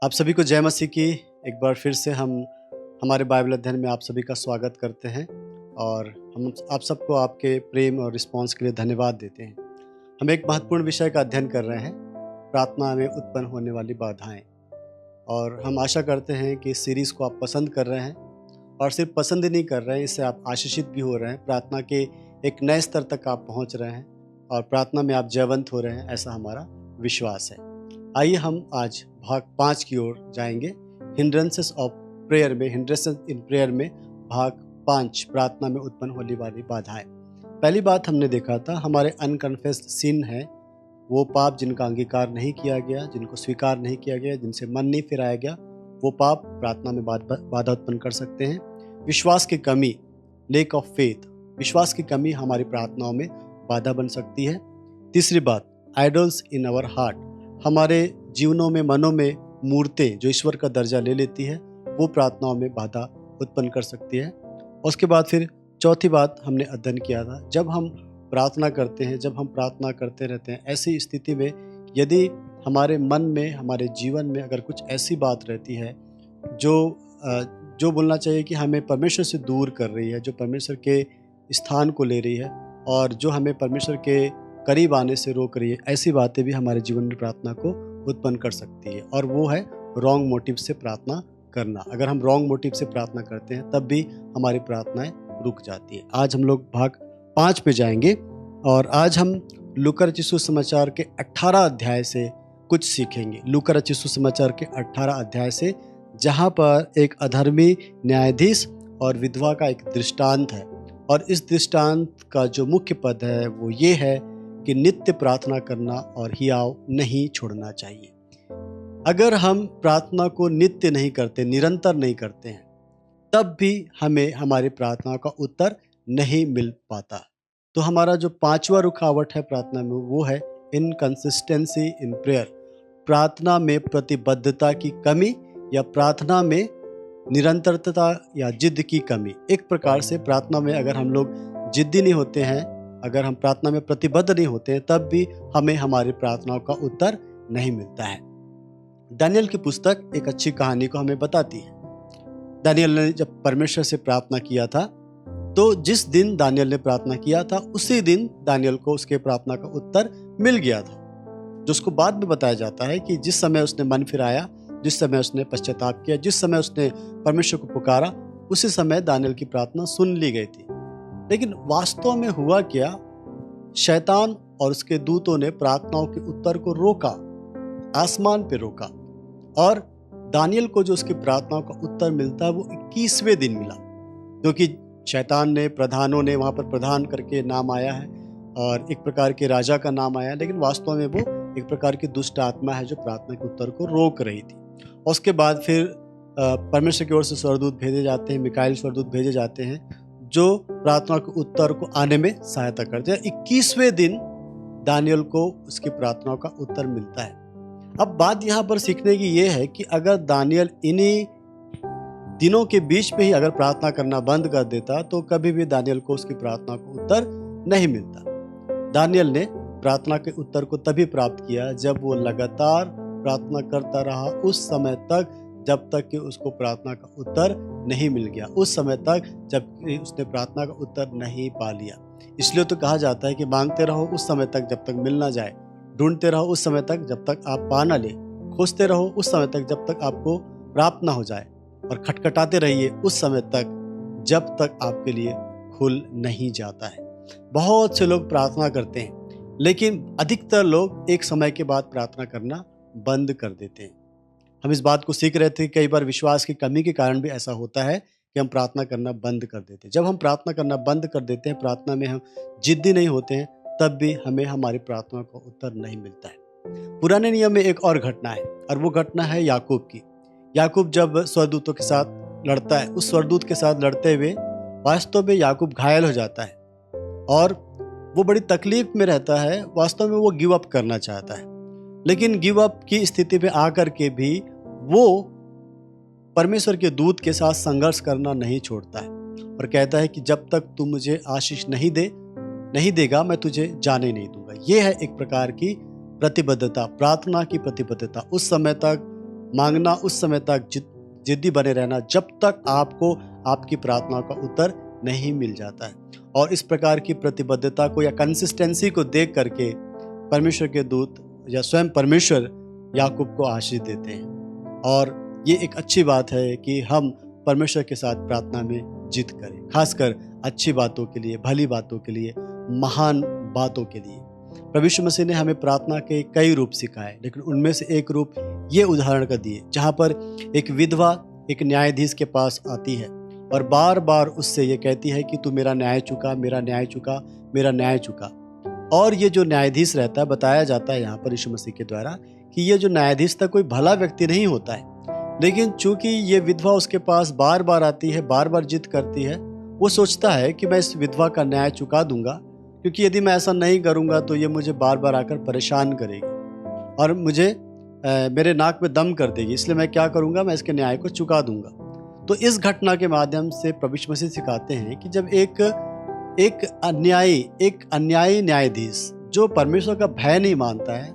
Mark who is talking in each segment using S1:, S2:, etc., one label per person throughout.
S1: आप सभी को जय मसीह की। एक बार फिर से हम हमारे बाइबल अध्ययन में आप सभी का स्वागत करते हैं और हम आप सबको आपके प्रेम और रिस्पांस के लिए धन्यवाद देते हैं। हम एक महत्वपूर्ण विषय का अध्ययन कर रहे हैं, प्रार्थना में उत्पन्न होने वाली बाधाएं। और हम आशा करते हैं कि इस सीरीज़ को आप पसंद कर रहे हैं और सिर्फ पसंद ही नहीं कर रहे हैं, इससे आप आशीषित भी हो रहे हैं। प्रार्थना के एक नए स्तर तक आप पहुँच रहे हैं और प्रार्थना में आप जयवंत हो रहे हैं, ऐसा हमारा विश्वास है। आइए हम आज भाग 5 की ओर जाएंगे। हिंड्रेंसेस ऑफ प्रेयर में, हिंड्रेंसेस इन प्रेयर में भाग 5, प्रार्थना में उत्पन्न होने वाली बाधाएं। पहली बात हमने देखा था, हमारे अनकन्फेस्ड सिन है, वो पाप जिनका अंगीकार नहीं किया गया, जिनको स्वीकार नहीं किया गया, जिनसे मन नहीं फिराया गया, वो पाप प्रार्थना में बाधा उत्पन्न कर सकते हैं। विश्वास की कमी, लेक ऑफ फेथ, विश्वास की कमी हमारी प्रार्थनाओं में बाधा बन सकती है। तीसरी बात, आइडल्स इन आवर हार्ट, हमारे जीवनों में, मनों में मूर्तें जो ईश्वर का दर्जा ले लेती है, वो प्रार्थनाओं में बाधा उत्पन्न कर सकती है। उसके बाद फिर चौथी बात हमने अध्ययन किया था, जब हम प्रार्थना करते हैं, जब हम प्रार्थना करते रहते हैं, ऐसी स्थिति में यदि हमारे मन में, हमारे जीवन में अगर कुछ ऐसी बात रहती है जो बोलना चाहिए कि हमें परमेश्वर से दूर कर रही है, जो परमेश्वर के स्थान को ले रही है और जो हमें परमेश्वर के करीब आने से रोक रही है, ऐसी बातें भी हमारे जीवन में प्रार्थना को उत्पन्न कर सकती है। और वो है रॉन्ग मोटिव से प्रार्थना करना। अगर हम रॉन्ग मोटिव से प्रार्थना करते हैं तब भी हमारी प्रार्थनाएं रुक जाती है। आज हम लोग भाग 5 पे जाएंगे और आज हम लूका रचित सुसमाचार के 18 अध्याय से कुछ सीखेंगे। लूका रचित सुसमाचार के 18 अध्याय से, जहाँ पर एक अधर्मी न्यायाधीश और विधवा का एक दृष्टांत है। और इस दृष्टांत का जो मुख्य पद है वो ये है कि नित्य प्रार्थना करना और हियाव नहीं छोड़ना चाहिए। अगर हम प्रार्थना को नित्य नहीं करते, निरंतर नहीं करते हैं, तब भी हमें हमारी प्रार्थना का उत्तर नहीं मिल पाता। तो हमारा जो 5वां रुकावट है प्रार्थना में, वो है इनकंसिस्टेंसी इन प्रेयर, प्रार्थना में प्रतिबद्धता की कमी या प्रार्थना में निरंतरता या जिद की कमी। एक प्रकार से प्रार्थना में अगर हम लोग जिद्दी नहीं होते हैं, अगर हम प्रार्थना में प्रतिबद्ध नहीं होते हैं, तब भी हमें हमारी प्रार्थनाओं का उत्तर नहीं मिलता है। दानियल की पुस्तक एक अच्छी कहानी को हमें बताती है। दानियल ने जब परमेश्वर से प्रार्थना किया था, तो जिस दिन दानियल ने प्रार्थना किया था, उसी दिन दानियल को उसके प्रार्थना का उत्तर मिल गया था। जो उसको बाद में बताया जाता है कि जिस समय उसने मन फिराया, जिस समय उसने पश्चाताप किया, जिस समय उसने परमेश्वर को पुकारा, उसी समय दानियल की प्रार्थना सुन ली गई थी। लेकिन वास्तव में हुआ क्या, शैतान और उसके दूतों ने प्रार्थनाओं के उत्तर को रोका, आसमान पे रोका, और दानियल को जो उसकी प्रार्थनाओं का उत्तर मिलता है वो 21वें दिन मिला। क्योंकि शैतान ने, प्रधानों ने, वहाँ पर प्रधान करके नाम आया है और एक प्रकार के राजा का नाम आया, लेकिन वास्तव में वो एक प्रकार की दुष्ट आत्मा है जो प्रार्थना के उत्तर को रोक रही थी। उसके बाद फिर परमेश्वर की ओर से स्वर्गदूत भेजे जाते हैं, मिकाएल स्वर्गदूत भेजे जाते हैं, जो प्रार्थना के उत्तर को आने में सहायता करते हैं। 21वें दिन दानियल को उसकी प्रार्थनाओं का उत्तर मिलता है। अब बात यहाँ पर सीखने की ये है कि अगर दानियल इन्हीं दिनों के बीच में ही अगर प्रार्थना करना बंद कर देता, तो कभी भी दानियल को उसकी प्रार्थना का उत्तर नहीं मिलता। दानियल ने प्रार्थना के उत्तर को तभी प्राप्त किया जब वो लगातार प्रार्थना करता रहा, उस समय तक जब तक कि उसको प्रार्थना का उत्तर नहीं मिल गया, उस समय तक जब उसने प्रार्थना का उत्तर नहीं पा लिया। इसलिए तो कहा जाता है कि मांगते रहो उस समय तक जब तक मिल ना जाए, ढूंढते रहो उस समय तक जब तक आप पा ना ले, खोजते रहो उस समय तक जब तक आपको प्राप्त ना हो जाए, और खटखटाते रहिए उस समय तक जब तक आपके लिए खुल नहीं जाता है। बहुत से लोग प्रार्थना करते हैं, लेकिन अधिकतर लोग एक समय के बाद प्रार्थना करना बंद कर देते हैं। हम इस बात को सीख रहे थे कि कई बार विश्वास की कमी के कारण भी ऐसा होता है कि हम प्रार्थना करना बंद कर देते हैं। जब हम प्रार्थना करना बंद कर देते हैं, प्रार्थना में हम जिद्दी नहीं होते हैं, तब भी हमें हमारी प्रार्थना का उत्तर नहीं मिलता है। पुराने नियम में एक और घटना है, और वो घटना है याकूब की। याकूब जब स्वर्गदूतों के साथ लड़ता है, उस स्वर्गदूत के साथ लड़ते हुए वास्तव में याकूब घायल हो जाता है और वो बड़ी तकलीफ में रहता है। वास्तव में वो गिव अप करना चाहता है, लेकिन गिव अप की स्थिति पे आकर के भी वो परमेश्वर के दूत के साथ संघर्ष करना नहीं छोड़ता है और कहता है कि जब तक तू मुझे आशीष नहीं देगा, मैं तुझे जाने नहीं दूंगा। ये है एक प्रकार की प्रतिबद्धता, प्रार्थना की प्रतिबद्धता। उस समय तक मांगना उस समय तक जिद्दी बने रहना जब तक आपको आपकी प्रार्थनाओं का उत्तर नहीं मिल जाता है। और इस प्रकार की प्रतिबद्धता को या कंसिस्टेंसी को देख करके परमेश्वर के दूत या स्वयं परमेश्वर याकूब को आशीष देते हैं। और ये एक अच्छी बात है कि हम परमेश्वर के साथ प्रार्थना में जिद करें, खासकर अच्छी बातों के लिए, भली बातों के लिए, महान बातों के लिए। प्रभु यीशु मसीह ने हमें प्रार्थना के कई रूप सिखाए, लेकिन उनमें से एक रूप ये उदाहरण का दिए जहाँ पर एक विधवा एक न्यायाधीश के पास आती है और बार बार उससे ये कहती है कि तू मेरा न्याय चुका, मेरा न्याय चुका, मेरा न्याय चुका। और ये जो न्यायाधीश रहता है, बताया जाता है यहाँ पर यीशु मसीह के द्वारा कि ये जो न्यायाधीश था कोई भला व्यक्ति नहीं होता है, लेकिन चूंकि ये विधवा उसके पास बार बार आती है, बार बार जिद करती है, वो सोचता है कि मैं इस विधवा का न्याय चुका दूंगा, क्योंकि यदि मैं ऐसा नहीं करूंगा तो ये मुझे बार बार आकर परेशान करेगी और मुझे मेरे नाक में दम कर देगी, इसलिए मैं क्या करूंगा, मैं इसके न्याय को चुका दूंगा। तो इस घटना के माध्यम से प्रभु यीशु मसीह सिखाते हैं कि जब एक अन्यायी न्यायाधीश जो परमेश्वर का भय नहीं मानता है,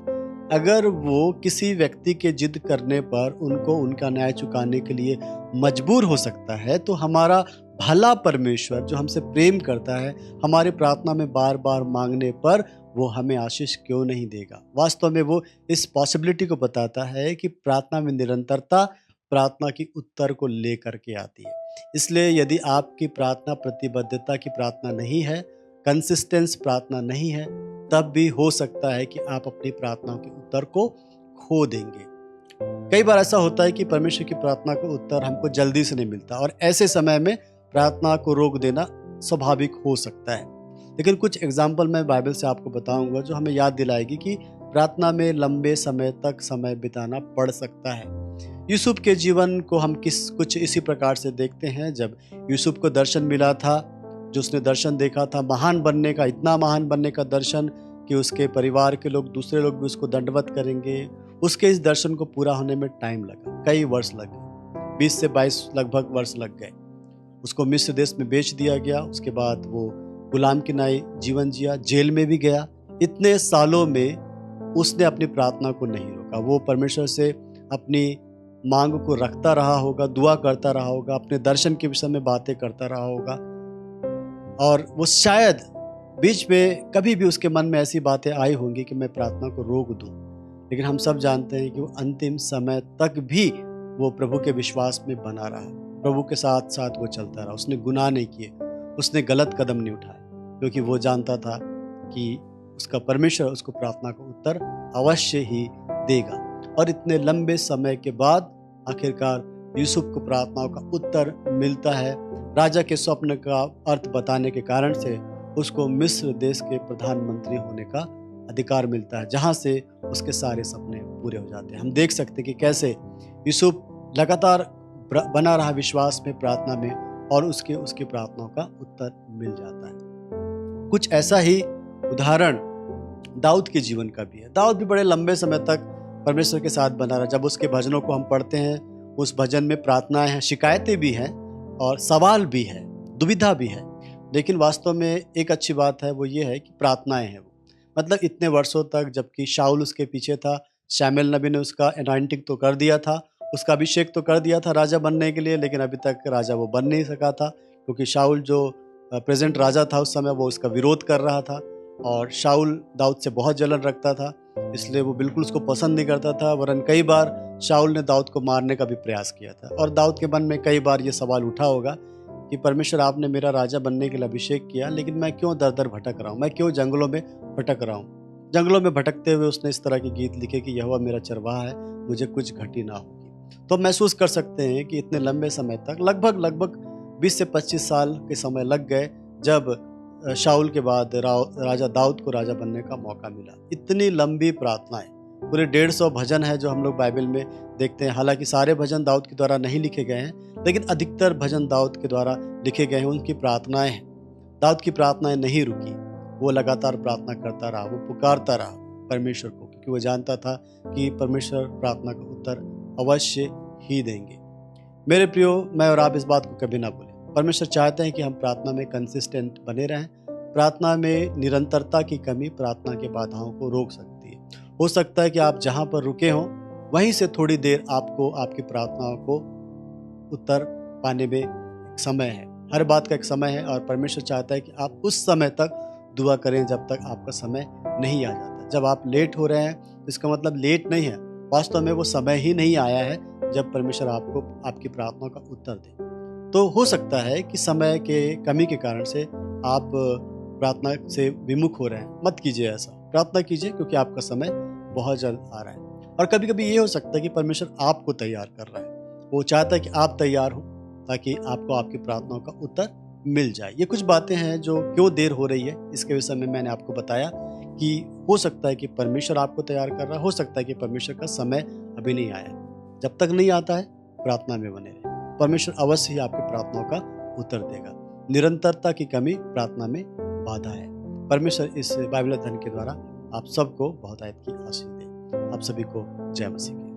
S1: अगर वो किसी व्यक्ति के जिद करने पर उनको उनका न्याय चुकाने के लिए मजबूर हो सकता है, तो हमारा भला परमेश्वर जो हमसे प्रेम करता है, हमारी प्रार्थना में बार बार मांगने पर वो हमें आशीष क्यों नहीं देगा। वास्तव में वो इस पॉसिबिलिटी को बताता है कि प्रार्थना में निरंतरता प्रार्थना की उत्तर को लेकर के आती है। इसलिए यदि आपकी प्रार्थना प्रतिबद्धता की प्रार्थना नहीं है, कंसिस्टेंस प्रार्थना नहीं है, तब भी हो सकता है कि आप अपनी प्रार्थनाओं के उत्तर को खो देंगे। कई बार ऐसा होता है कि परमेश्वर की प्रार्थना का उत्तर हमको जल्दी से नहीं मिलता और ऐसे समय में प्रार्थना को रोक देना स्वाभाविक हो सकता है। लेकिन कुछ एग्जाम्पल मैं बाइबल से आपको बताऊंगा जो हमें याद दिलाएगी कि प्रार्थना में लंबे समय तक समय बिताना पड़ सकता है। यूसुफ के जीवन को हम कुछ इसी प्रकार से देखते हैं। जब यूसुफ को दर्शन मिला था, जो उसने दर्शन देखा था महान बनने का, इतना महान बनने का दर्शन कि उसके परिवार के लोग, दूसरे लोग भी उसको दंडवत करेंगे, उसके इस दर्शन को पूरा होने में टाइम लगा, कई वर्ष लग गए, 20 से 22 लगभग वर्ष लग गए। उसको मिस्र देश में बेच दिया गया, उसके बाद वो गुलाम की नाई जीवन जिया, जेल में भी गया। इतने सालों में उसने अपनी प्रार्थना को नहीं रोका, वो परमेश्वर से अपनी मांग को रखता रहा होगा, दुआ करता रहा होगा, अपने दर्शन के विषय में बातें करता रहा होगा। और वो शायद बीच में कभी भी उसके मन में ऐसी बातें आई होंगी कि मैं प्रार्थना को रोक दूं, लेकिन हम सब जानते हैं कि वो अंतिम समय तक भी वो प्रभु के विश्वास में बना रहा, प्रभु के साथ साथ वो चलता रहा। उसने गुनाह नहीं किए, उसने गलत कदम नहीं उठाए, क्योंकि वो जानता था कि उसका परमेश्वर उसको प्रार्थना का उत्तर अवश्य ही देगा। और इतने लंबे समय के बाद आखिरकार यूसुफ को प्रार्थनाओं का उत्तर मिलता है। राजा के स्वप्न का अर्थ बताने के कारण से उसको मिस्र देश के प्रधानमंत्री होने का अधिकार मिलता है, जहाँ से उसके सारे सपने पूरे हो जाते हैं। हम देख सकते हैं कि कैसे यूसुफ लगातार बना रहा विश्वास में, प्रार्थना में, और उसकी प्रार्थनाओं का उत्तर मिल जाता है। कुछ ऐसा ही उदाहरण दाऊद के जीवन का भी है। दाऊद भी बड़े लंबे समय तक परमेश्वर के साथ बना रहा। जब उसके भजनों को हम पढ़ते हैं, उस भजन में प्रार्थनाएं हैं, शिकायतें भी हैं और सवाल भी है, दुविधा भी है, लेकिन वास्तव में एक अच्छी बात है, वो ये है कि प्रार्थनाएं हैं। वो मतलब इतने वर्षों तक, जबकि शाऊल उसके पीछे था, शमूएल नबी ने उसका अनॉइंटिंग तो कर दिया था, उसका अभिषेक तो कर दिया था राजा बनने के लिए, लेकिन अभी तक राजा वो बन नहीं सका था, क्योंकि शाऊल जो प्रेजेंट राजा था उस समय, वो उसका विरोध कर रहा था। और शाऊल दाऊद से बहुत जलन रखता था, इसलिए वो बिल्कुल उसको पसंद नहीं करता था। वरन कई बार शाऊल ने दाऊद को मारने का भी प्रयास किया था। और दाऊद के मन में कई बार ये सवाल उठा होगा कि परमेश्वर, आपने मेरा राजा बनने के लिए अभिषेक किया, लेकिन मैं क्यों दर दर भटक रहा हूँ, मैं क्यों जंगलों में भटक रहा हूँ। जंगलों में भटकते हुए उसने इस तरह के गीत लिखे कि यहोवा मेरा चरवाहा है, मुझे कुछ घटी ना होगी। तो महसूस कर सकते हैं कि इतने लंबे समय तक, लगभग 20 से 25 साल के समय लग गए, जब शाऊल के बाद राजा दाऊद को राजा बनने का मौका मिला। इतनी लंबी प्रार्थनाएं, पूरे 150 भजन है जो हम लोग बाइबल में देखते हैं। हालांकि सारे भजन दाऊद के द्वारा नहीं लिखे गए हैं, लेकिन अधिकतर भजन दाऊद के द्वारा लिखे गए हैं। उनकी प्रार्थनाएं हैं, दाऊद की प्रार्थनाएं नहीं रुकी, वो लगातार प्रार्थना करता रहा, वो पुकारता रहा परमेश्वर को, क्योंकि वो जानता था कि परमेश्वर प्रार्थना का उत्तर अवश्य ही देंगे। मेरे प्रियो, मैं और आप इस बात को कभी ना भूलें, परमेश्वर चाहते हैं कि हम प्रार्थना में कंसिस्टेंट बने रहें। प्रार्थना में निरंतरता की कमी प्रार्थना के बाधाओं को रोक सकती है। हो सकता है कि आप जहाँ पर रुके हों वहीं से थोड़ी देर आपको आपकी प्रार्थनाओं को उत्तर पाने में एक समय है। हर बात का एक समय है और परमेश्वर चाहता है कि आप उस समय तक दुआ करें जब तक आपका समय नहीं आ जाता। जब आप लेट हो रहे हैं तो इसका मतलब लेट नहीं है, वास्तव में वो समय ही नहीं आया है जब परमेश्वर आपको आपकी प्रार्थना का उत्तर दे। तो हो सकता है कि समय के कमी के कारण से आप प्रार्थना से विमुख हो रहे हैं। मत कीजिए ऐसा, प्रार्थना कीजिए क्योंकि आपका समय बहुत जल्द आ रहा है। और कभी कभी ये हो सकता है कि परमेश्वर आपको तैयार कर रहा है, वो चाहता है कि आप तैयार हो ताकि आपको आपकी प्रार्थनाओं का उत्तर मिल जाए। ये कुछ बातें हैं जो क्यों देर हो रही है इसके विषय में मैंने आपको बताया कि हो सकता है कि परमेश्वर आपको तैयार कर रहा है, हो सकता है कि परमेश्वर का समय अभी नहीं आया। जब तक नहीं आता है प्रार्थना में बने रहे, परमेश्वर अवश्य ही आपकी प्रार्थनाओं का उत्तर देगा। निरंतरता की कमी प्रार्थना में बाधा है। परमेश्वर इस बाइबल अध्ययन के द्वारा आप सबको बहुत आयत की आशीष दे। आप सभी को जय मसीह की।